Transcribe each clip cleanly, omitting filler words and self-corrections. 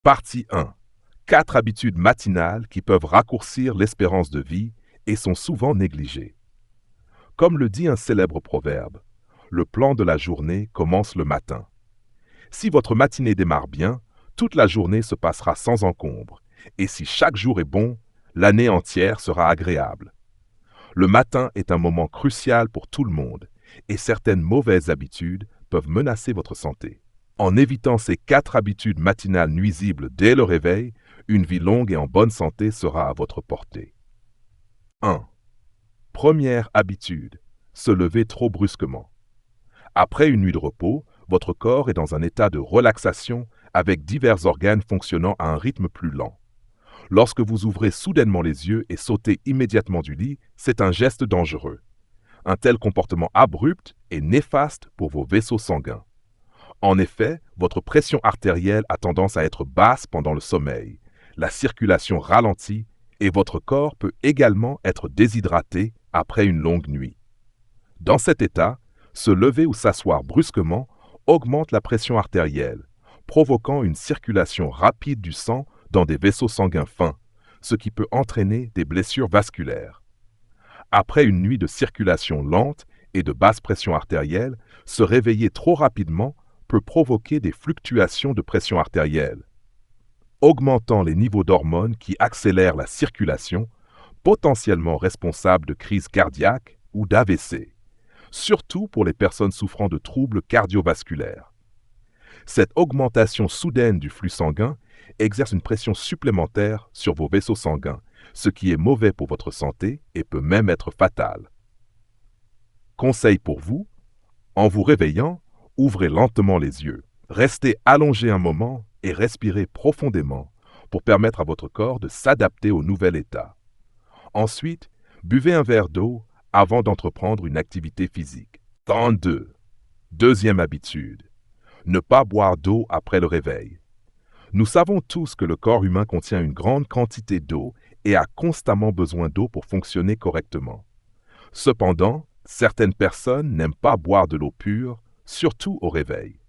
Partie 1. 4 habitudes matinales qui peuvent raccourcir l'espérance de vie et sont souvent négligées. Comme le dit un célèbre proverbe, le plan de la journée commence le matin. Si votre matinée démarre bien, toute la journée se passera sans encombre, et si chaque jour est bon, l'année entière sera agréable. Le matin est un moment crucial pour tout le monde, et certaines mauvaises habitudes peuvent menacer votre santé. En évitant ces 4 habitudes matinales nuisibles dès le réveil, une vie longue et en bonne santé sera à votre portée. 1. Première habitude, se lever trop brusquement. Après une nuit de repos, votre corps est dans un état de relaxation avec divers organes fonctionnant à un rythme plus lent. Lorsque vous ouvrez soudainement les yeux et sautez immédiatement du lit, c'est un geste dangereux. Un tel comportement abrupt est néfaste pour vos vaisseaux sanguins. En effet, votre pression artérielle a tendance à être basse pendant le sommeil, la circulation ralentit et votre corps peut également être déshydraté après une longue nuit. Dans cet état, se lever ou s'asseoir brusquement augmente la pression artérielle, provoquant une circulation rapide du sang dans des vaisseaux sanguins fins, ce qui peut entraîner des blessures vasculaires. Après une nuit de circulation lente et de basse pression artérielle, se réveiller trop rapidement peut provoquer des fluctuations de pression artérielle, augmentant les niveaux d'hormones qui accélèrent la circulation, potentiellement responsables de crises cardiaques ou d'AVC, surtout pour les personnes souffrant de troubles cardiovasculaires. Cette augmentation soudaine du flux sanguin exerce une pression supplémentaire sur vos vaisseaux sanguins, ce qui est mauvais pour votre santé et peut même être fatal. Conseil pour vous, en vous réveillant, ouvrez lentement les yeux. Restez allongé un moment et respirez profondément pour permettre à votre corps de s'adapter au nouvel état. Ensuite, buvez un verre d'eau avant d'entreprendre une activité physique. 32. Deuxième habitude. Ne pas boire d'eau après le réveil. Nous savons tous que le corps humain contient une grande quantité d'eau et a constamment besoin d'eau pour fonctionner correctement. Cependant, certaines personnes n'aiment pas boire de l'eau pure, surtout au réveil.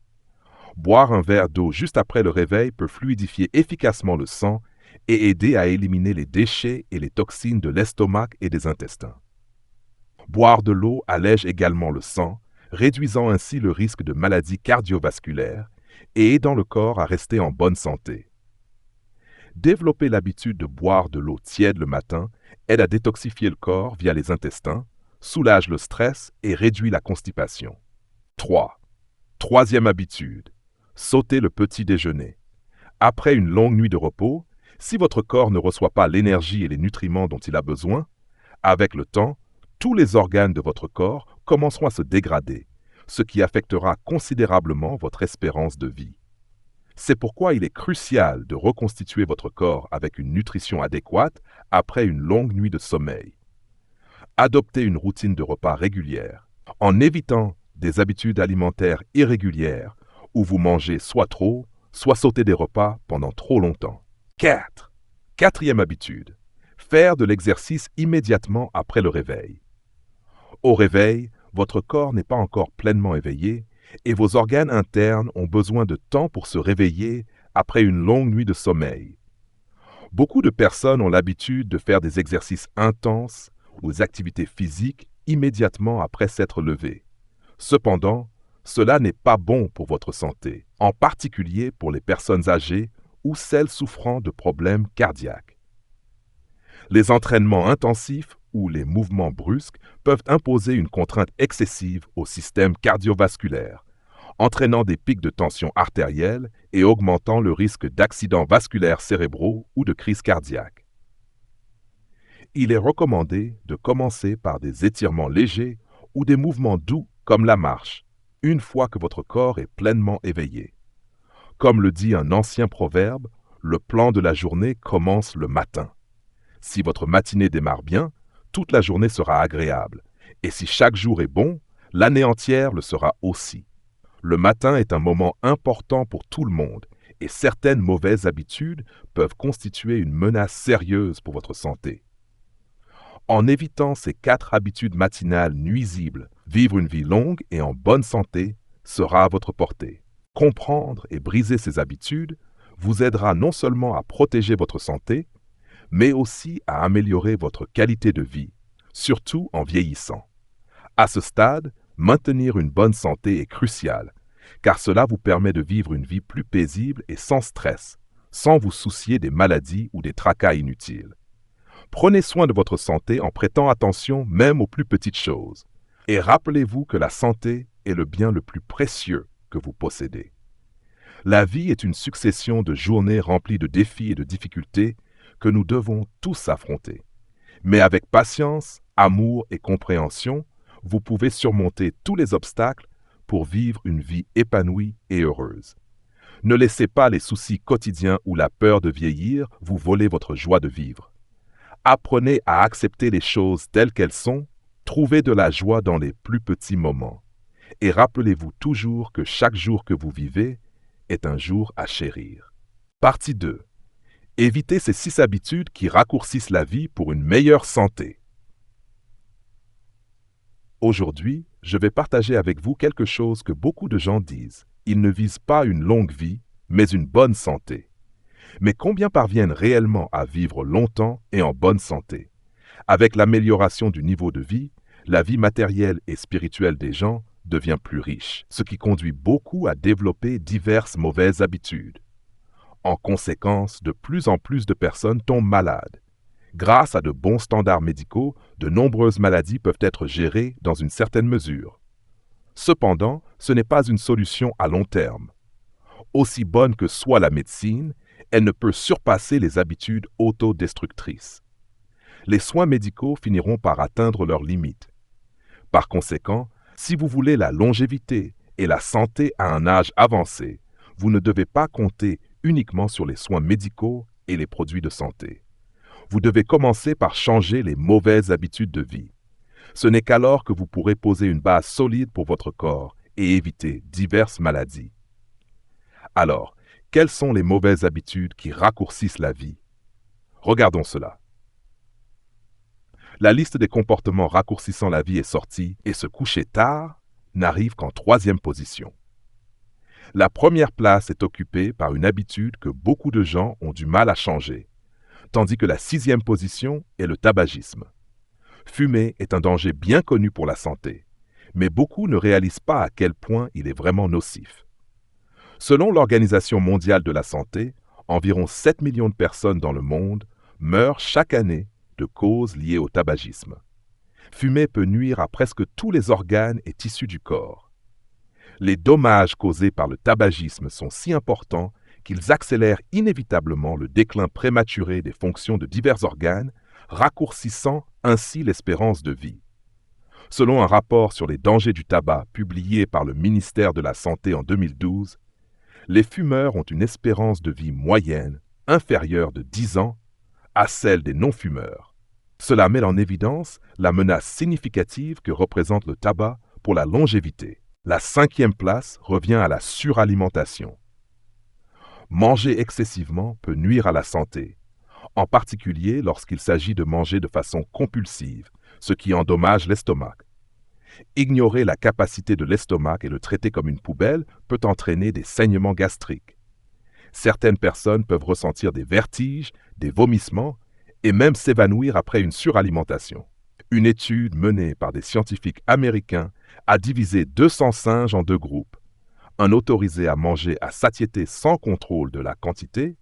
Boire un verre d'eau juste après le réveil peut fluidifier efficacement le sang et aider à éliminer les déchets et les toxines de l'estomac et des intestins. Boire de l'eau allège également le sang, réduisant ainsi le risque de maladies cardiovasculaires et aidant le corps à rester en bonne santé. Développer l'habitude de boire de l'eau tiède le matin aide à détoxifier le corps via les intestins, soulage le stress et réduit la constipation. 3. Troisième habitude. Sauter le petit déjeuner. Après une longue nuit de repos, si votre corps ne reçoit pas l'énergie et les nutriments dont il a besoin, avec le temps, tous les organes de votre corps commenceront à se dégrader, ce qui affectera considérablement votre espérance de vie. C'est pourquoi il est crucial de reconstituer votre corps avec une nutrition adéquate après une longue nuit de sommeil. Adoptez une routine de repas régulière, en évitant des habitudes alimentaires irrégulières où vous mangez soit trop, soit sauter des repas pendant trop longtemps. 4. Quatrième habitude. Faire de l'exercice immédiatement après le réveil. Au réveil, votre corps n'est pas encore pleinement éveillé et vos organes internes ont besoin de temps pour se réveiller après une longue nuit de sommeil. Beaucoup de personnes ont l'habitude de faire des exercices intenses ou des activités physiques immédiatement après s'être levés. Cependant, cela n'est pas bon pour votre santé, en particulier pour les personnes âgées ou celles souffrant de problèmes cardiaques. Les entraînements intensifs ou les mouvements brusques peuvent imposer une contrainte excessive au système cardiovasculaire, entraînant des pics de tension artérielle et augmentant le risque d'accidents vasculaires cérébraux ou de crise cardiaque. Il est recommandé de commencer par des étirements légers ou des mouvements doux comme la marche, une fois que votre corps est pleinement éveillé. Comme le dit un ancien proverbe, le plan de la journée commence le matin. Si votre matinée démarre bien, toute la journée sera agréable, et si chaque jour est bon, l'année entière le sera aussi. Le matin est un moment important pour tout le monde, et certaines mauvaises habitudes peuvent constituer une menace sérieuse pour votre santé. En évitant ces 4 habitudes matinales nuisibles, vivre une vie longue et en bonne santé sera à votre portée. Comprendre et briser ces habitudes vous aidera non seulement à protéger votre santé, mais aussi à améliorer votre qualité de vie, surtout en vieillissant. À ce stade, maintenir une bonne santé est crucial, car cela vous permet de vivre une vie plus paisible et sans stress, sans vous soucier des maladies ou des tracas inutiles. Prenez soin de votre santé en prêtant attention même aux plus petites choses. Et rappelez-vous que la santé est le bien le plus précieux que vous possédez. La vie est une succession de journées remplies de défis et de difficultés que nous devons tous affronter. Mais avec patience, amour et compréhension, vous pouvez surmonter tous les obstacles pour vivre une vie épanouie et heureuse. Ne laissez pas les soucis quotidiens ou la peur de vieillir vous voler votre joie de vivre. Apprenez à accepter les choses telles qu'elles sont, trouvez de la joie dans les plus petits moments. Et rappelez-vous toujours que chaque jour que vous vivez est un jour à chérir. Partie 2. Évitez ces 6 habitudes qui raccourcissent la vie pour une meilleure santé. Aujourd'hui, je vais partager avec vous quelque chose que beaucoup de gens disent. Ils ne visent pas une longue vie, mais une bonne santé. Mais combien parviennent réellement à vivre longtemps et en bonne santé? Avec l'amélioration du niveau de vie, la vie matérielle et spirituelle des gens devient plus riche, ce qui conduit beaucoup à développer diverses mauvaises habitudes. En conséquence, de plus en plus de personnes tombent malades. Grâce à de bons standards médicaux, de nombreuses maladies peuvent être gérées dans une certaine mesure. Cependant, ce n'est pas une solution à long terme. Aussi bonne que soit la médecine, elle ne peut surpasser les habitudes autodestructrices. Les soins médicaux finiront par atteindre leurs limites. Par conséquent, si vous voulez la longévité et la santé à un âge avancé, vous ne devez pas compter uniquement sur les soins médicaux et les produits de santé. Vous devez commencer par changer les mauvaises habitudes de vie. Ce n'est qu'alors que vous pourrez poser une base solide pour votre corps et éviter diverses maladies. Alors, quelles sont les mauvaises habitudes qui raccourcissent la vie? Regardons cela. La liste des comportements raccourcissant la vie est sortie et se coucher tard n'arrive qu'en 3e position. La première place est occupée par une habitude que beaucoup de gens ont du mal à changer, tandis que la 6e position est le tabagisme. Fumer est un danger bien connu pour la santé, mais beaucoup ne réalisent pas à quel point il est vraiment nocif. Selon l'Organisation mondiale de la santé, environ 7 millions de personnes dans le monde meurent chaque année de causes liées au tabagisme. Fumer peut nuire à presque tous les organes et tissus du corps. Les dommages causés par le tabagisme sont si importants qu'ils accélèrent inévitablement le déclin prématuré des fonctions de divers organes, raccourcissant ainsi l'espérance de vie. Selon un rapport sur les dangers du tabac publié par le ministère de la Santé en 2012, les fumeurs ont une espérance de vie moyenne inférieure de 10 ans à celle des non-fumeurs. Cela met en évidence la menace significative que représente le tabac pour la longévité. La 5e place revient à la suralimentation. Manger excessivement peut nuire à la santé, en particulier lorsqu'il s'agit de manger de façon compulsive, ce qui endommage l'estomac. Ignorer la capacité de l'estomac et le traiter comme une poubelle peut entraîner des saignements gastriques. Certaines personnes peuvent ressentir des vertiges, des vomissements et même s'évanouir après une suralimentation. Une étude menée par des scientifiques américains a divisé 200 singes en 2 groupes, un autorisé à manger à satiété sans contrôle de la quantité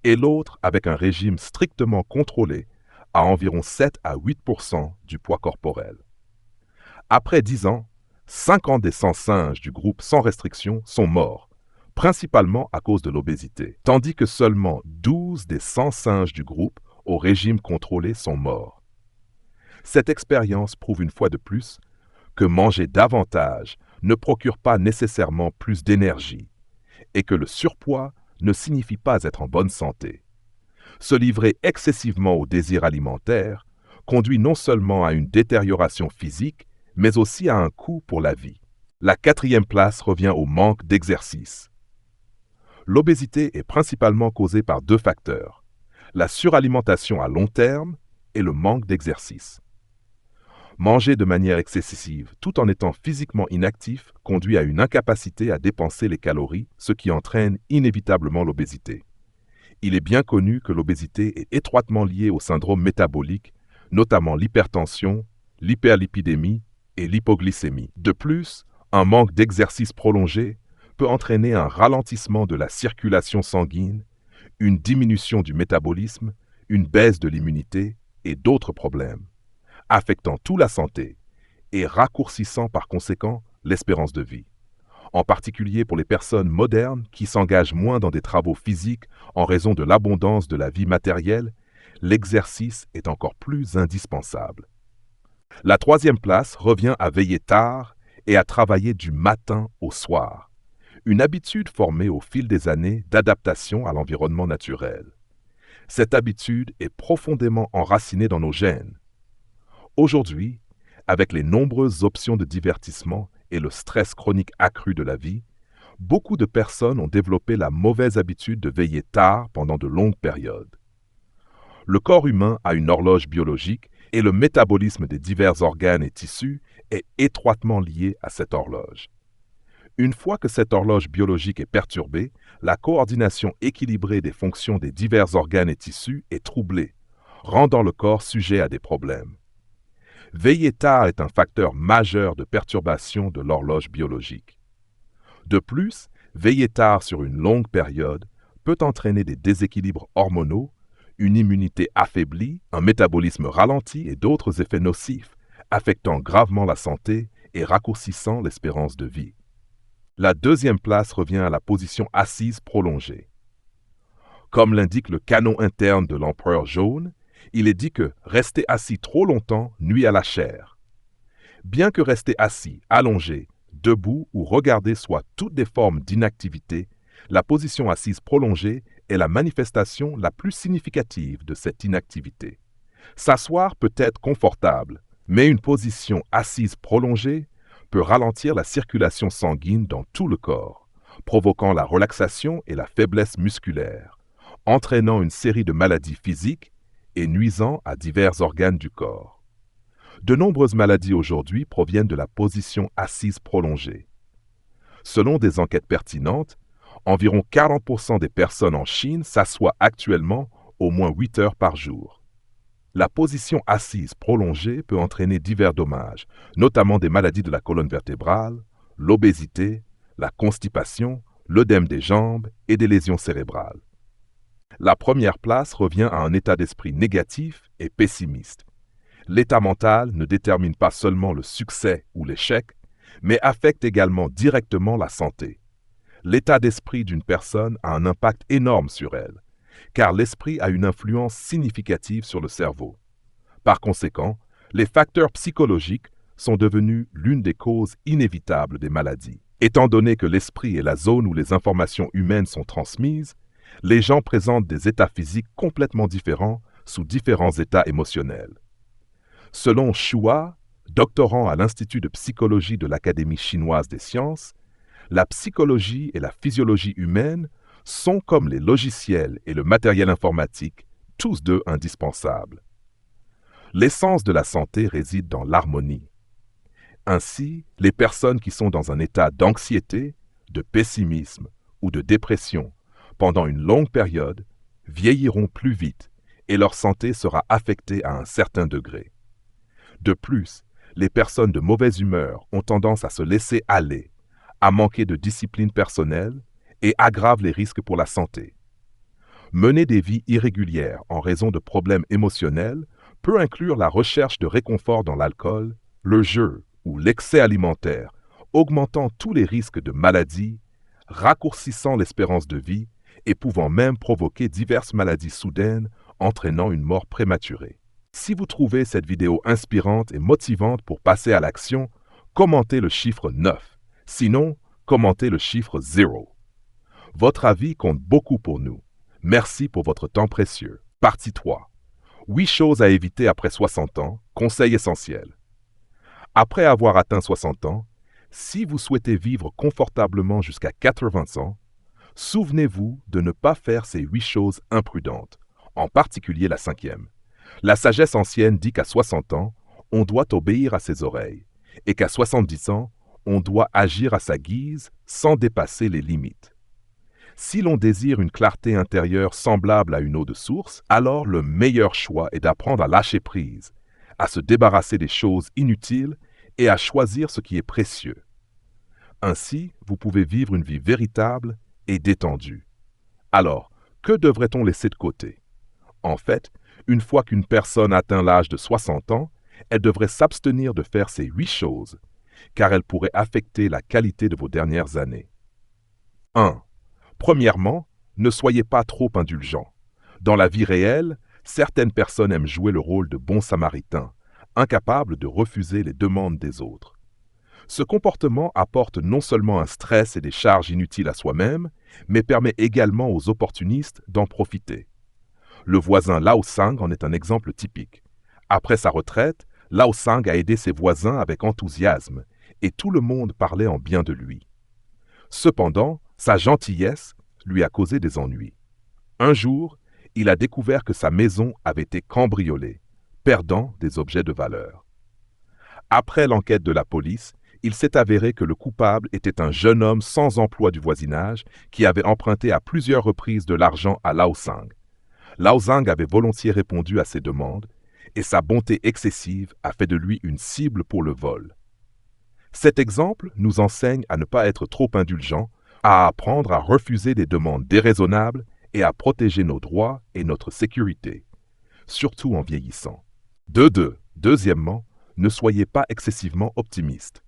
et l'autre avec un régime strictement contrôlé à environ 7 à 8% du poids corporel. Après 10 ans, 50 des 100 singes du groupe sans restriction sont morts, principalement à cause de l'obésité, tandis que seulement 12 des 100 singes du groupe au régime contrôlé sont morts. Cette expérience prouve une fois de plus que manger davantage ne procure pas nécessairement plus d'énergie et que le surpoids ne signifie pas être en bonne santé. Se livrer excessivement au désir alimentaire conduit non seulement à une détérioration physique, mais aussi à un coût pour la vie. La 4e place revient au manque d'exercice. L'obésité est principalement causée par 2 facteurs, la suralimentation à long terme et le manque d'exercice. Manger de manière excessive tout en étant physiquement inactif conduit à une incapacité à dépenser les calories, ce qui entraîne inévitablement l'obésité. Il est bien connu que l'obésité est étroitement liée au syndrome métabolique, notamment l'hypertension, l'hyperlipidémie et l'hypoglycémie. De plus, un manque d'exercice prolongé peut entraîner un ralentissement de la circulation sanguine, une diminution du métabolisme, une baisse de l'immunité et d'autres problèmes, affectant toute la santé et raccourcissant par conséquent l'espérance de vie, en particulier pour les personnes modernes qui s'engagent moins dans des travaux physiques en raison de l'abondance de la vie matérielle. L'exercice est encore plus indispensable. La troisième place revient à veiller tard et à travailler du matin au soir, une habitude formée au fil des années d'adaptation à l'environnement naturel. Cette habitude est profondément enracinée dans nos gènes. Aujourd'hui, avec les nombreuses options de divertissement et le stress chronique accru de la vie, beaucoup de personnes ont développé la mauvaise habitude de veiller tard pendant de longues périodes. Le corps humain a une horloge biologique et le métabolisme des divers organes et tissus est étroitement lié à cette horloge. Une fois que cette horloge biologique est perturbée, la coordination équilibrée des fonctions des divers organes et tissus est troublée, rendant le corps sujet à des problèmes. Veiller tard est un facteur majeur de perturbation de l'horloge biologique. De plus, veiller tard sur une longue période peut entraîner des déséquilibres hormonaux, une immunité affaiblie, un métabolisme ralenti et d'autres effets nocifs, affectant gravement la santé et raccourcissant l'espérance de vie. La deuxième place revient à la position assise prolongée. Comme l'indique le canon interne de l'empereur jaune, il est dit que rester assis trop longtemps nuit à la chair. Bien que rester assis, allongé, debout ou regarder soient toutes des formes d'inactivité, la position assise prolongée est la manifestation la plus significative de cette inactivité. S'asseoir peut être confortable, mais une position assise prolongée peut ralentir la circulation sanguine dans tout le corps, provoquant la relaxation et la faiblesse musculaire, entraînant une série de maladies physiques et nuisant à divers organes du corps. De nombreuses maladies aujourd'hui proviennent de la position assise prolongée. Selon des enquêtes pertinentes, environ 40% des personnes en Chine s'assoient actuellement au moins 8 heures par jour. La position assise prolongée peut entraîner divers dommages, notamment des maladies de la colonne vertébrale, l'obésité, la constipation, l'œdème des jambes et des lésions cérébrales. La première place revient à un état d'esprit négatif et pessimiste. L'état mental ne détermine pas seulement le succès ou l'échec, mais affecte également directement la santé. L'état d'esprit d'une personne a un impact énorme sur elle, car l'esprit a une influence significative sur le cerveau. Par conséquent, les facteurs psychologiques sont devenus l'une des causes inévitables des maladies. Étant donné que l'esprit est la zone où les informations humaines sont transmises, les gens présentent des états physiques complètement différents sous différents états émotionnels. Selon Shua, doctorant à l'Institut de psychologie de l'Académie chinoise des sciences, la psychologie et la physiologie humaine sont comme les logiciels et le matériel informatique, tous deux indispensables. L'essence de la santé réside dans l'harmonie. Ainsi, les personnes qui sont dans un état d'anxiété, de pessimisme ou de dépression pendant une longue période vieilliront plus vite et leur santé sera affectée à un certain degré. De plus, les personnes de mauvaise humeur ont tendance à se laisser aller, à manquer de discipline personnelle et aggravent les risques pour la santé. Mener des vies irrégulières en raison de problèmes émotionnels peut inclure la recherche de réconfort dans l'alcool, le jeu ou l'excès alimentaire, augmentant tous les risques de maladies, raccourcissant l'espérance de vie et pouvant même provoquer diverses maladies soudaines entraînant une mort prématurée. Si vous trouvez cette vidéo inspirante et motivante pour passer à l'action, commentez le chiffre 9. Sinon, commentez le chiffre 0. Votre avis compte beaucoup pour nous. Merci pour votre temps précieux. Partie 3. 8 choses à éviter après 60 ans. Conseil essentiel. Après avoir atteint 60 ans, si vous souhaitez vivre confortablement jusqu'à 80 ans, souvenez-vous de ne pas faire ces 8 choses imprudentes, en particulier la 5e. La sagesse ancienne dit qu'à 60 ans, on doit obéir à ses oreilles, et qu'à 70 ans, on doit agir à sa guise sans dépasser les limites. Si l'on désire une clarté intérieure semblable à une eau de source, alors le meilleur choix est d'apprendre à lâcher prise, à se débarrasser des choses inutiles et à choisir ce qui est précieux. Ainsi, vous pouvez vivre une vie véritable et détendue. Alors, que devrait-on laisser de côté? En fait, une fois qu'une personne atteint l'âge de 60 ans, elle devrait s'abstenir de faire ces 8 choses, car elles pourraient affecter la qualité de vos dernières années. 1. Premièrement, ne soyez pas trop indulgent. Dans la vie réelle, certaines personnes aiment jouer le rôle de bons samaritains, incapables de refuser les demandes des autres. Ce comportement apporte non seulement un stress et des charges inutiles à soi-même, mais permet également aux opportunistes d'en profiter. Le voisin Lao Sang en est un exemple typique. Après sa retraite, Lao Sang a aidé ses voisins avec enthousiasme, et tout le monde parlait en bien de lui. Cependant, sa gentillesse lui a causé des ennuis. Un jour, il a découvert que sa maison avait été cambriolée, perdant des objets de valeur. Après l'enquête de la police, il s'est avéré que le coupable était un jeune homme sans emploi du voisinage qui avait emprunté à plusieurs reprises de l'argent à Lao Sang. Lao Sang avait volontiers répondu à ses demandes, et sa bonté excessive a fait de lui une cible pour le vol. Cet exemple nous enseigne à ne pas être trop indulgents, à apprendre à refuser des demandes déraisonnables et à protéger nos droits et notre sécurité, surtout en vieillissant. 2. Deuxièmement, ne soyez pas excessivement optimiste.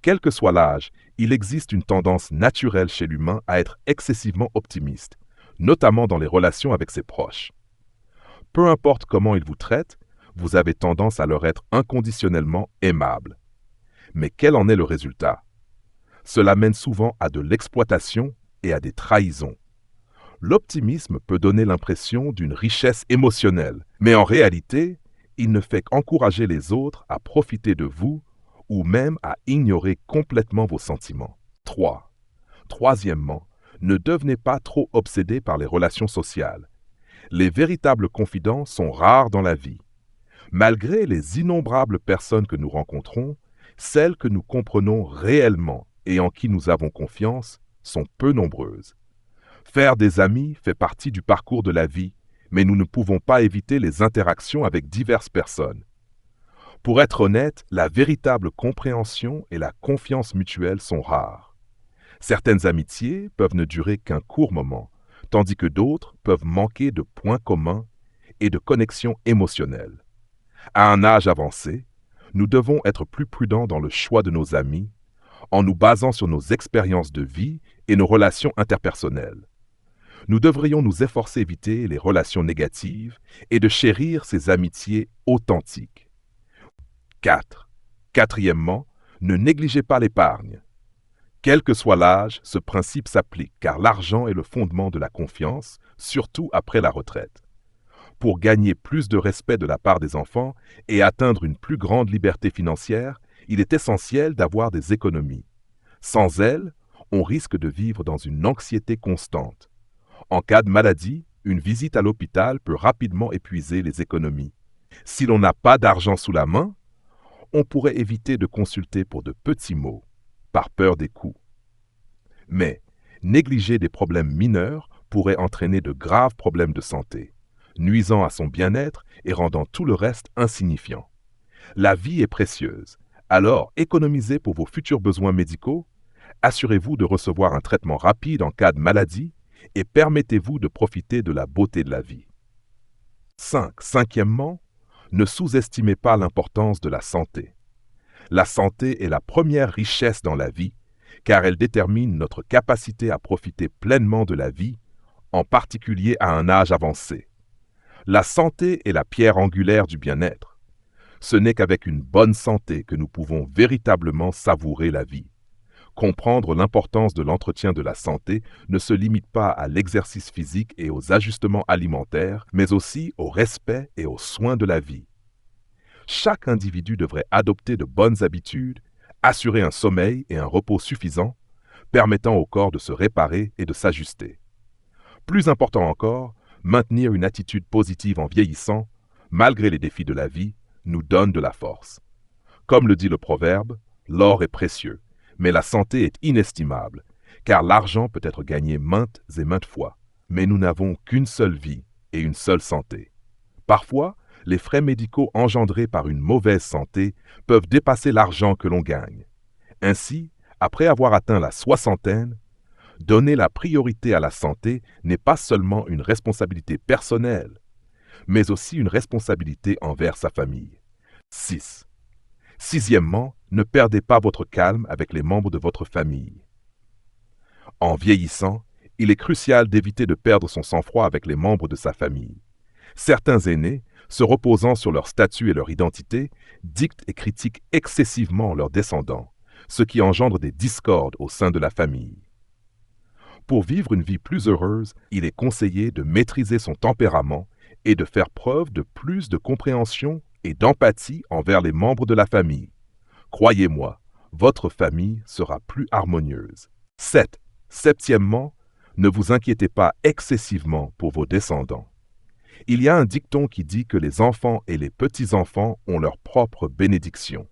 Quel que soit l'âge, il existe une tendance naturelle chez l'humain à être excessivement optimiste, notamment dans les relations avec ses proches. Peu importe comment ils vous traitent, vous avez tendance à leur être inconditionnellement aimable. Mais quel en est le résultat? Cela mène souvent à de l'exploitation et à des trahisons. L'optimisme peut donner l'impression d'une richesse émotionnelle, mais en réalité, il ne fait qu'encourager les autres à profiter de vous ou même à ignorer complètement vos sentiments. 3. Troisièmement, ne devenez pas trop obsédé par les relations sociales. Les véritables confidents sont rares dans la vie. Malgré les innombrables personnes que nous rencontrons, celles que nous comprenons réellement et en qui nous avons confiance sont peu nombreuses. Faire des amis fait partie du parcours de la vie, mais nous ne pouvons pas éviter les interactions avec diverses personnes. Pour être honnête, la véritable compréhension et la confiance mutuelle sont rares. Certaines amitiés peuvent ne durer qu'un court moment, tandis que d'autres peuvent manquer de points communs et de connexions émotionnelles. À un âge avancé, nous devons être plus prudents dans le choix de nos amis, en nous basant sur nos expériences de vie et nos relations interpersonnelles. Nous devrions nous efforcer d'éviter les relations négatives et de chérir ces amitiés authentiques. 4. Quatrièmement, ne négligez pas l'épargne. Quel que soit l'âge, ce principe s'applique car l'argent est le fondement de la confiance, surtout après la retraite. Pour gagner plus de respect de la part des enfants et atteindre une plus grande liberté financière, il est essentiel d'avoir des économies. Sans elles, on risque de vivre dans une anxiété constante. En cas de maladie, une visite à l'hôpital peut rapidement épuiser les économies. Si l'on n'a pas d'argent sous la main, on pourrait éviter de consulter pour de petits maux, par peur des coûts. Mais négliger des problèmes mineurs pourrait entraîner de graves problèmes de santé, nuisant à son bien-être et rendant tout le reste insignifiant. La vie est précieuse, alors économisez pour vos futurs besoins médicaux, assurez-vous de recevoir un traitement rapide en cas de maladie et permettez-vous de profiter de la beauté de la vie. 5. Cinquièmement, ne sous-estimez pas l'importance de la santé. La santé est la première richesse dans la vie, car elle détermine notre capacité à profiter pleinement de la vie, en particulier à un âge avancé. La santé est la pierre angulaire du bien-être. Ce n'est qu'avec une bonne santé que nous pouvons véritablement savourer la vie. Comprendre l'importance de l'entretien de la santé ne se limite pas à l'exercice physique et aux ajustements alimentaires, mais aussi au respect et aux soins de la vie. Chaque individu devrait adopter de bonnes habitudes, assurer un sommeil et un repos suffisants, permettant au corps de se réparer et de s'ajuster. Plus important encore, maintenir une attitude positive en vieillissant, malgré les défis de la vie, nous donne de la force. Comme le dit le proverbe, l'or est précieux, mais la santé est inestimable, car l'argent peut être gagné maintes et maintes fois, mais nous n'avons qu'une seule vie et une seule santé. Parfois, les frais médicaux engendrés par une mauvaise santé peuvent dépasser l'argent que l'on gagne. Ainsi, après avoir atteint la soixantaine, donner la priorité à la santé n'est pas seulement une responsabilité personnelle, mais aussi une responsabilité envers sa famille. 6. Sixièmement, ne perdez pas votre calme avec les membres de votre famille. En vieillissant, il est crucial d'éviter de perdre son sang-froid avec les membres de sa famille. Certains aînés, se reposant sur leur statut et leur identité, dictent et critiquent excessivement leurs descendants, ce qui engendre des discordes au sein de la famille. Pour vivre une vie plus heureuse, il est conseillé de maîtriser son tempérament et de faire preuve de plus de compréhension et d'empathie envers les membres de la famille. Croyez-moi, votre famille sera plus harmonieuse. 7. Septièmement, ne vous inquiétez pas excessivement pour vos descendants. Il y a un dicton qui dit que les enfants et les petits-enfants ont leur propre bénédiction.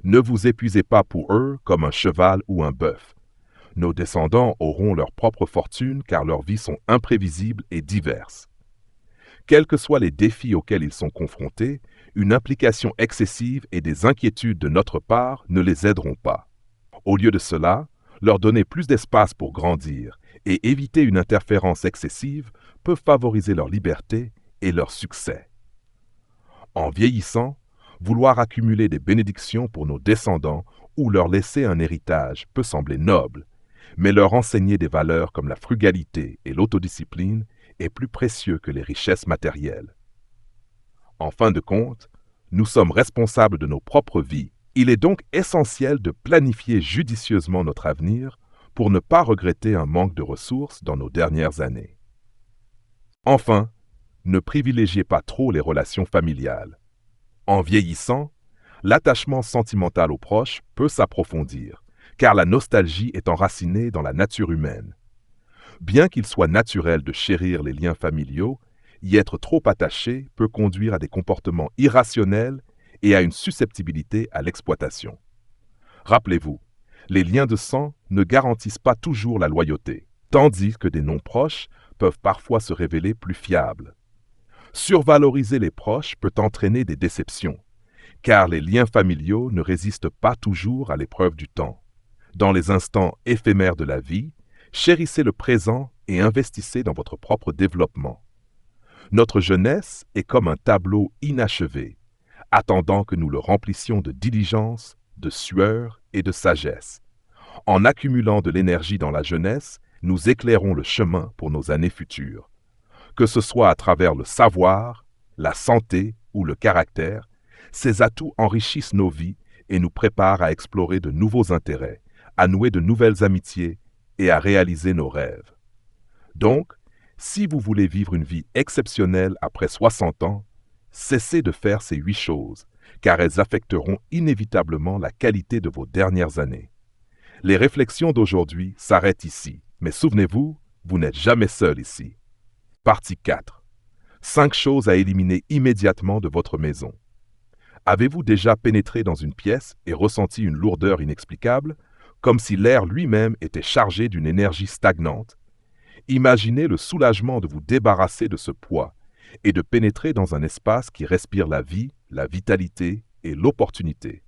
Ne vous épuisez pas pour eux comme un cheval ou un bœuf. Nos descendants auront leur propre fortune car leurs vies sont imprévisibles et diverses. Quels que soient les défis auxquels ils sont confrontés, une implication excessive et des inquiétudes de notre part ne les aideront pas. Au lieu de cela, leur donner plus d'espace pour grandir et éviter une interférence excessive peut favoriser leur liberté et leur succès. En vieillissant, vouloir accumuler des bénédictions pour nos descendants ou leur laisser un héritage peut sembler noble, mais leur enseigner des valeurs comme la frugalité et l'autodiscipline est plus précieux que les richesses matérielles. En fin de compte, nous sommes responsables de nos propres vies. Il est donc essentiel de planifier judicieusement notre avenir pour ne pas regretter un manque de ressources dans nos dernières années. Enfin, ne privilégiez pas trop les relations familiales. En vieillissant, l'attachement sentimental aux proches peut s'approfondir, car la nostalgie est enracinée dans la nature humaine. Bien qu'il soit naturel de chérir les liens familiaux, y être trop attaché peut conduire à des comportements irrationnels et à une susceptibilité à l'exploitation. Rappelez-vous, les liens de sang ne garantissent pas toujours la loyauté, tandis que des non-proches peuvent parfois se révéler plus fiables. Survaloriser les proches peut entraîner des déceptions, car les liens familiaux ne résistent pas toujours à l'épreuve du temps. Dans les instants éphémères de la vie, chérissez le présent et investissez dans votre propre développement. Notre jeunesse est comme un tableau inachevé, attendant que nous le remplissions de diligence, de sueur et de sagesse. En accumulant de l'énergie dans la jeunesse, nous éclairons le chemin pour nos années futures. Que ce soit à travers le savoir, la santé ou le caractère, ces atouts enrichissent nos vies et nous préparent à explorer de nouveaux intérêts, à nouer de nouvelles amitiés et à réaliser nos rêves. Donc, si vous voulez vivre une vie exceptionnelle après 60 ans, cessez de faire ces 8 choses, car elles affecteront inévitablement la qualité de vos dernières années. Les réflexions d'aujourd'hui s'arrêtent ici, mais souvenez-vous, vous n'êtes jamais seul ici. Partie 4. 5 choses à éliminer immédiatement de votre maison. Avez-vous déjà pénétré dans une pièce et ressenti une lourdeur inexplicable, comme si l'air lui-même était chargé d'une énergie stagnante? Imaginez le soulagement de vous débarrasser de ce poids et de pénétrer dans un espace qui respire la vie, la vitalité et l'opportunité.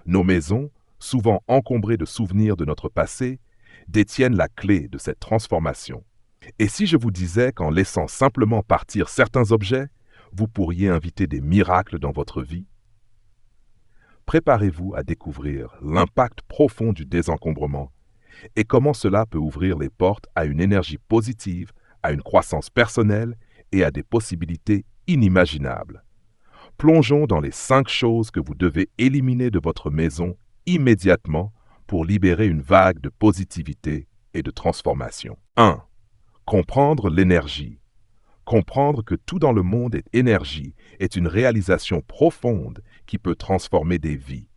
Nos maisons, souvent encombrées de souvenirs de notre passé, détiennent la clé de cette transformation. Et si je vous disais qu'en laissant simplement partir certains objets, vous pourriez inviter des miracles dans votre vie? Préparez-vous à découvrir l'impact profond du désencombrement et comment cela peut ouvrir les portes à une énergie positive, à une croissance personnelle et à des possibilités inimaginables. Plongeons dans les 5 choses que vous devez éliminer de votre maison immédiatement pour libérer une vague de positivité et de transformation. 1. Comprendre l'énergie. Comprendre que tout dans le monde est énergie est une réalisation profonde qui peut transformer des vies.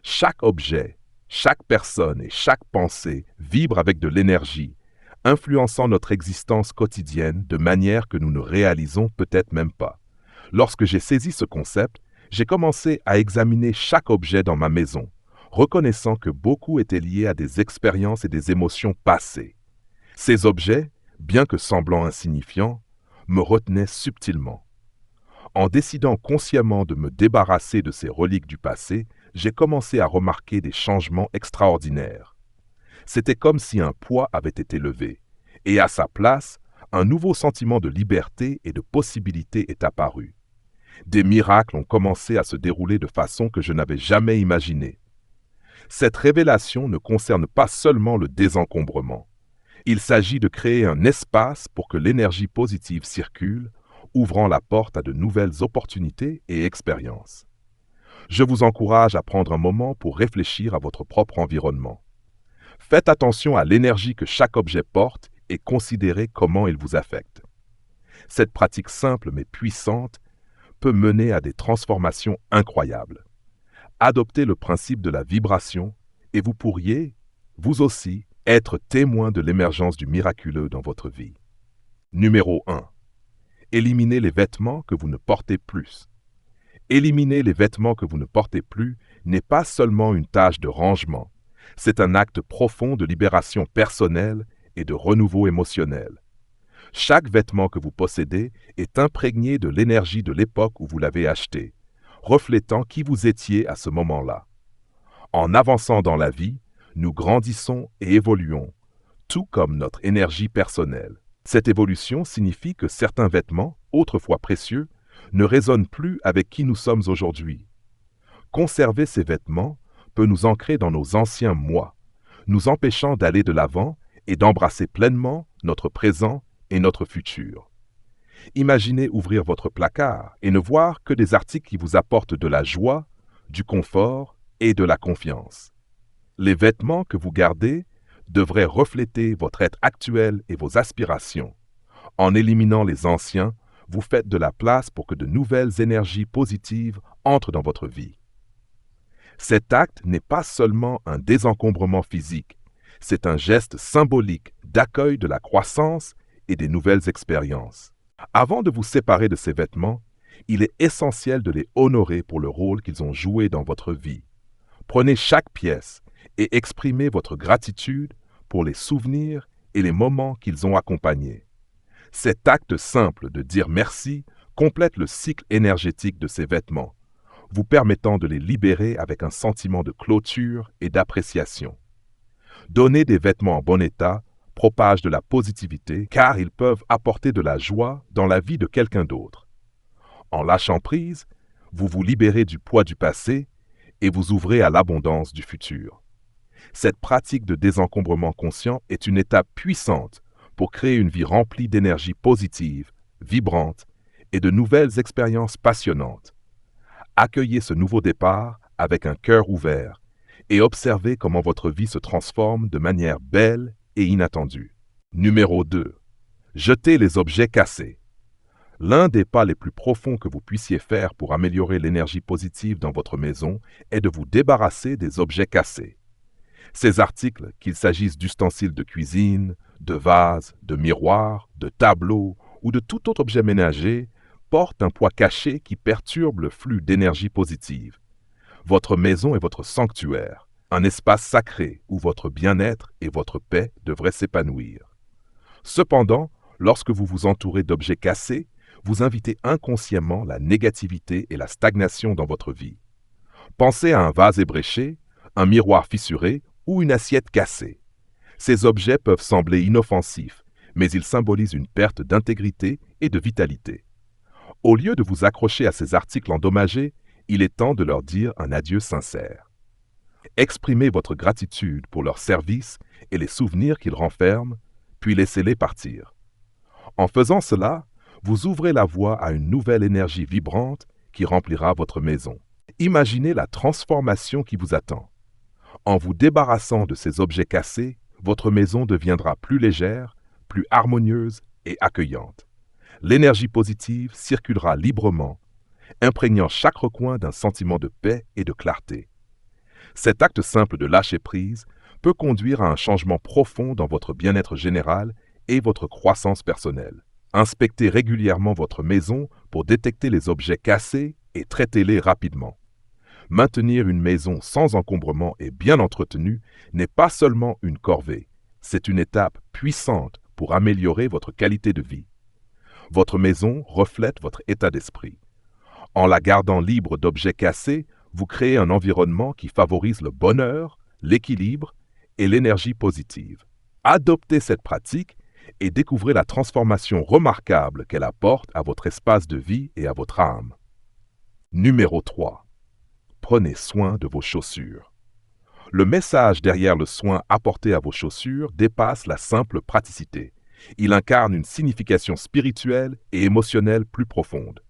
Chaque objet, chaque personne et chaque pensée vibre avec de l'énergie, influençant notre existence quotidienne de manière que nous ne réalisons peut-être même pas. Lorsque j'ai saisi ce concept, j'ai commencé à examiner chaque objet dans ma maison, reconnaissant que beaucoup étaient liés à des expériences et des émotions passées. Ces objets, bien que semblant insignifiants, me retenaient subtilement. En décidant consciemment de me débarrasser de ces reliques du passé, j'ai commencé à remarquer des changements extraordinaires. C'était comme si un poids avait été levé, et à sa place, un nouveau sentiment de liberté et de possibilité est apparu. Des miracles ont commencé à se dérouler de façon que je n'avais jamais imaginée. Cette révélation ne concerne pas seulement le désencombrement. Il s'agit de créer un espace pour que l'énergie positive circule, ouvrant la porte à de nouvelles opportunités et expériences. Je vous encourage à prendre un moment pour réfléchir à votre propre environnement. Faites attention à l'énergie que chaque objet porte et considérez comment il vous affecte. Cette pratique simple mais puissante peut mener à des transformations incroyables. Adoptez le principe de la vibration et vous pourriez, vous aussi, être témoin de l'émergence du miraculeux dans votre vie. Numéro 1. Éliminez les vêtements que vous ne portez plus. Éliminer les vêtements que vous ne portez plus n'est pas seulement une tâche de rangement, c'est un acte profond de libération personnelle et de renouveau émotionnel. Chaque vêtement que vous possédez est imprégné de l'énergie de l'époque où vous l'avez acheté, reflétant qui vous étiez à ce moment-là. En avançant dans la vie, nous grandissons et évoluons, tout comme notre énergie personnelle. Cette évolution signifie que certains vêtements, autrefois précieux, ne résonnent plus avec qui nous sommes aujourd'hui. Conserver ces vêtements peut nous ancrer dans nos anciens moi, nous empêchant d'aller de l'avant et d'embrasser pleinement notre présent et notre futur. Imaginez ouvrir votre placard et ne voir que des articles qui vous apportent de la joie, du confort et de la confiance. Les vêtements que vous gardez devraient refléter votre être actuel et vos aspirations. En éliminant les anciens, vous faites de la place pour que de nouvelles énergies positives entrent dans votre vie. Cet acte n'est pas seulement un désencombrement physique, c'est un geste symbolique d'accueil de la croissance et des nouvelles expériences. Avant de vous séparer de ces vêtements, il est essentiel de les honorer pour le rôle qu'ils ont joué dans votre vie. Prenez chaque pièce et exprimez votre gratitude pour les souvenirs et les moments qu'ils ont accompagnés. Cet acte simple de dire merci complète le cycle énergétique de ces vêtements, vous permettant de les libérer avec un sentiment de clôture et d'appréciation. Donner des vêtements en bon état propage de la positivité car ils peuvent apporter de la joie dans la vie de quelqu'un d'autre. En lâchant prise, vous vous libérez du poids du passé et vous ouvrez à l'abondance du futur. Cette pratique de désencombrement conscient est une étape puissante pour créer une vie remplie d'énergie positive, vibrante et de nouvelles expériences passionnantes. Accueillez ce nouveau départ avec un cœur ouvert et observez comment votre vie se transforme de manière belle et inattendue. Numéro 2. Jetez les objets cassés. L'un des pas les plus profonds que vous puissiez faire pour améliorer l'énergie positive dans votre maison est de vous débarrasser des objets cassés. Ces articles, qu'il s'agisse d'ustensiles de cuisine, de vases, de miroirs, de tableaux ou de tout autre objet ménager, portent un poids caché qui perturbe le flux d'énergie positive. Votre maison est votre sanctuaire, un espace sacré où votre bien-être et votre paix devraient s'épanouir. Cependant, lorsque vous vous entourez d'objets cassés, vous invitez inconsciemment la négativité et la stagnation dans votre vie. Pensez à un vase ébréché, un miroir fissuré ou une assiette cassée. Ces objets peuvent sembler inoffensifs, mais ils symbolisent une perte d'intégrité et de vitalité. Au lieu de vous accrocher à ces articles endommagés, il est temps de leur dire un adieu sincère. Exprimez votre gratitude pour leur service et les souvenirs qu'ils renferment, puis laissez-les partir. En faisant cela, vous ouvrez la voie à une nouvelle énergie vibrante qui remplira votre maison. Imaginez la transformation qui vous attend. En vous débarrassant de ces objets cassés, votre maison deviendra plus légère, plus harmonieuse et accueillante. L'énergie positive circulera librement, imprégnant chaque recoin d'un sentiment de paix et de clarté. Cet acte simple de lâcher prise peut conduire à un changement profond dans votre bien-être général et votre croissance personnelle. Inspectez régulièrement votre maison pour détecter les objets cassés et traitez-les rapidement. Maintenir une maison sans encombrement et bien entretenue n'est pas seulement une corvée, c'est une étape puissante pour améliorer votre qualité de vie. Votre maison reflète votre état d'esprit. En la gardant libre d'objets cassés, vous créez un environnement qui favorise le bonheur, l'équilibre et l'énergie positive. Adoptez cette pratique et découvrez la transformation remarquable qu'elle apporte à votre espace de vie et à votre âme. Numéro 3. Prenez soin de vos chaussures. Le message derrière le soin apporté à vos chaussures dépasse la simple praticité. Il incarne une signification spirituelle et émotionnelle plus profonde.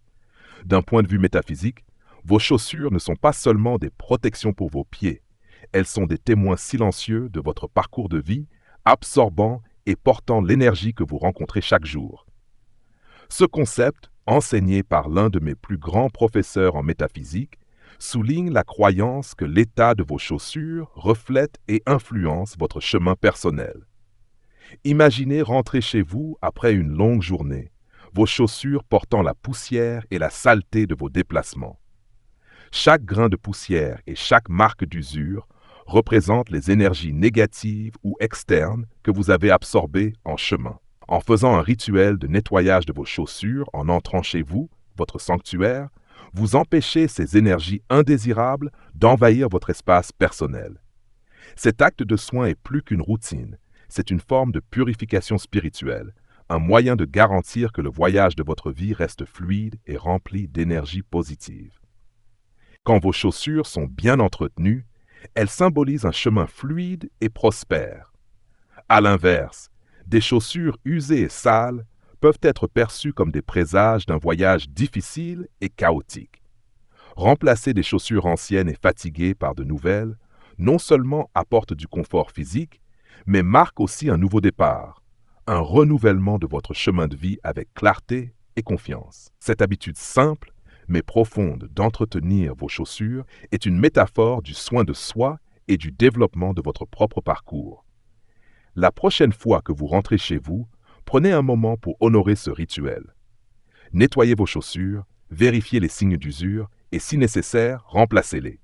D'un point de vue métaphysique, vos chaussures ne sont pas seulement des protections pour vos pieds, elles sont des témoins silencieux de votre parcours de vie, absorbant et portant l'énergie que vous rencontrez chaque jour. Ce concept, enseigné par l'un de mes plus grands professeurs en métaphysique, souligne la croyance que l'état de vos chaussures reflète et influence votre chemin personnel. Imaginez rentrer chez vous après une longue journée, vos chaussures portant la poussière et la saleté de vos déplacements. Chaque grain de poussière et chaque marque d'usure représentent les énergies négatives ou externes que vous avez absorbées en chemin. En faisant un rituel de nettoyage de vos chaussures en entrant chez vous, votre sanctuaire, vous empêchez ces énergies indésirables d'envahir votre espace personnel. Cet acte de soin est plus qu'une routine, c'est une forme de purification spirituelle, un moyen de garantir que le voyage de votre vie reste fluide et rempli d'énergie positive. Quand vos chaussures sont bien entretenues, elles symbolisent un chemin fluide et prospère. À l'inverse, des chaussures usées et sales peuvent être perçues comme des présages d'un voyage difficile et chaotique. Remplacer des chaussures anciennes et fatiguées par de nouvelles, non seulement apporte du confort physique, mais marque aussi un nouveau départ, un renouvellement de votre chemin de vie avec clarté et confiance. Cette habitude simple, mais profonde d'entretenir vos chaussures est une métaphore du soin de soi et du développement de votre propre parcours. La prochaine fois que vous rentrez chez vous, prenez un moment pour honorer ce rituel. Nettoyez vos chaussures, vérifiez les signes d'usure et, si nécessaire, remplacez-les.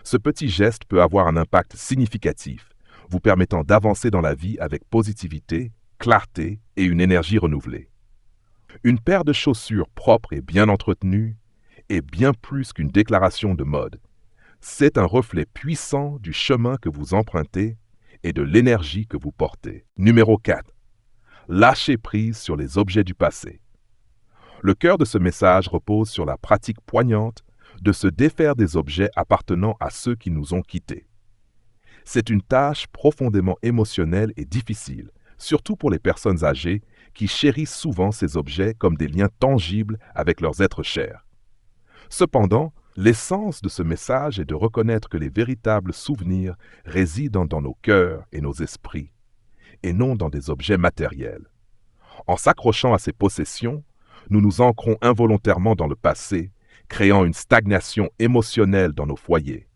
Ce petit geste peut avoir un impact significatif, vous permettant d'avancer dans la vie avec positivité, clarté et une énergie renouvelée. Une paire de chaussures propres et bien entretenues est bien plus qu'une déclaration de mode. C'est un reflet puissant du chemin que vous empruntez et de l'énergie que vous portez. Numéro 4. Lâchez prise sur les objets du passé. Le cœur de ce message repose sur la pratique poignante de se défaire des objets appartenant à ceux qui nous ont quittés. C'est une tâche profondément émotionnelle et difficile, surtout pour les personnes âgées qui chérissent souvent ces objets comme des liens tangibles avec leurs êtres chers. Cependant, l'essence de ce message est de reconnaître que les véritables souvenirs résident dans nos cœurs et nos esprits, et non dans des objets matériels. En s'accrochant à ces possessions, nous nous ancrons involontairement dans le passé, créant une stagnation émotionnelle dans nos foyers.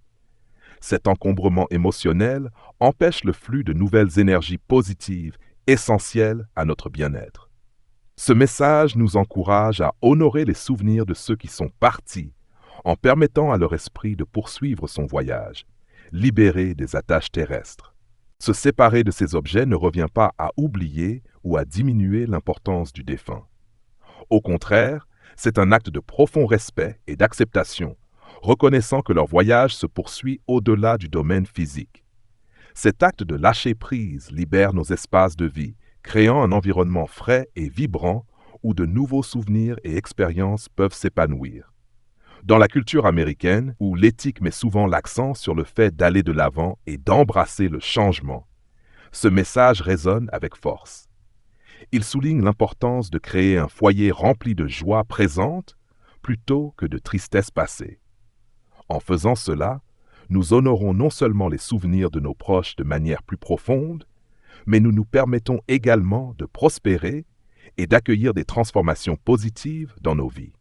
Cet encombrement émotionnel empêche le flux de nouvelles énergies positives essentielles à notre bien-être. Ce message nous encourage à honorer les souvenirs de ceux qui sont partis, en permettant à leur esprit de poursuivre son voyage, libéré des attaches terrestres. Se séparer de ces objets ne revient pas à oublier ou à diminuer l'importance du défunt. Au contraire, c'est un acte de profond respect et d'acceptation, reconnaissant que leur voyage se poursuit au-delà du domaine physique. Cet acte de lâcher prise libère nos espaces de vie, créant un environnement frais et vibrant où de nouveaux souvenirs et expériences peuvent s'épanouir. Dans la culture américaine, où l'éthique met souvent l'accent sur le fait d'aller de l'avant et d'embrasser le changement, ce message résonne avec force. Il souligne l'importance de créer un foyer rempli de joie présente plutôt que de tristesse passée. En faisant cela, nous honorons non seulement les souvenirs de nos proches de manière plus profonde, mais nous nous permettons également de prospérer et d'accueillir des transformations positives dans nos vies.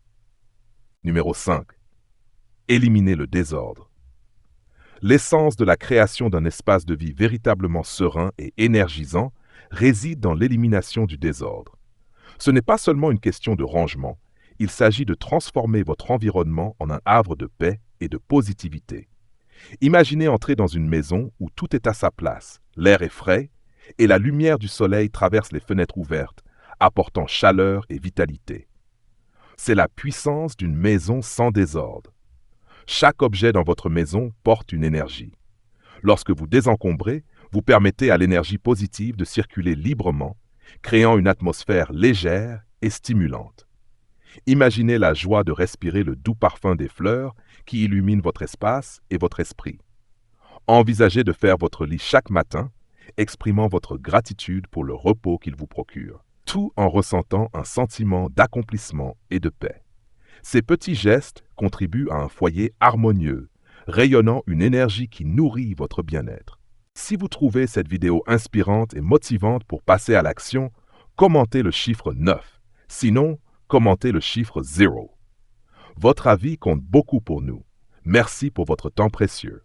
Numéro 5. Éliminer le désordre. L'essence de la création d'un espace de vie véritablement serein et énergisant réside dans l'élimination du désordre. Ce n'est pas seulement une question de rangement, il s'agit de transformer votre environnement en un havre de paix et de positivité. Imaginez entrer dans une maison où tout est à sa place, l'air est frais et la lumière du soleil traverse les fenêtres ouvertes, apportant chaleur et vitalité. C'est la puissance d'une maison sans désordre. Chaque objet dans votre maison porte une énergie. Lorsque vous désencombrez, vous permettez à l'énergie positive de circuler librement, créant une atmosphère légère et stimulante. Imaginez la joie de respirer le doux parfum des fleurs qui illumine votre espace et votre esprit. Envisagez de faire votre lit chaque matin, exprimant votre gratitude pour le repos qu'il vous procure, tout en ressentant un sentiment d'accomplissement et de paix. Ces petits gestes contribuent à un foyer harmonieux, rayonnant une énergie qui nourrit votre bien-être. Si vous trouvez cette vidéo inspirante et motivante pour passer à l'action, commentez le chiffre 9. Sinon, commentez le chiffre 0. Votre avis compte beaucoup pour nous. Merci pour votre temps précieux.